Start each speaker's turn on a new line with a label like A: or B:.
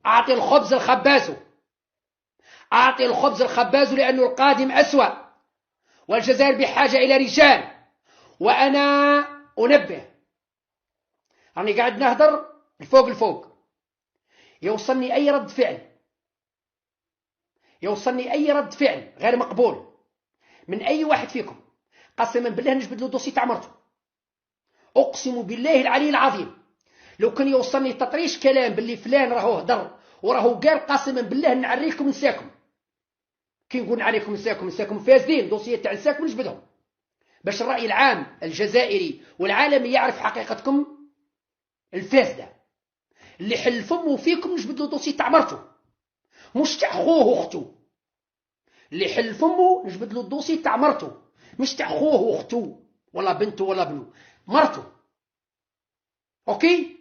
A: أعطي الخبز الخباز، أعطي الخبز الخباز، لأن القادم أسوأ، والجزائر بحاجة إلى رجال. وأنا أنبه، راني قاعد نهدر الفوق، يوصلني أي رد فعل غير مقبول من أي واحد فيكم، قسما بالله نجبد له دوسي تاع مرته. أقسم بالله العلي العظيم لو كان يوصلني تطريش كلام باللي فلان راهو هدر وراهو قال، قسما بالله نعريكم نساكم. كي نقول نعريكم نساكم فاسدين، دوسيات تاع نساكم نجبدهم، باش الرأي العام الجزائري والعالمي يعرف حقيقتكم الفاسدة. اللي حل فمه فيكم نجبد له دوسي تاع مرته، مش تاع خوه واخته. اللي حل فمه نجبد له الدوسي تاع مرته، مش تاع خوه واخته ولا بنته ولا ابنه، مرته. اوكي.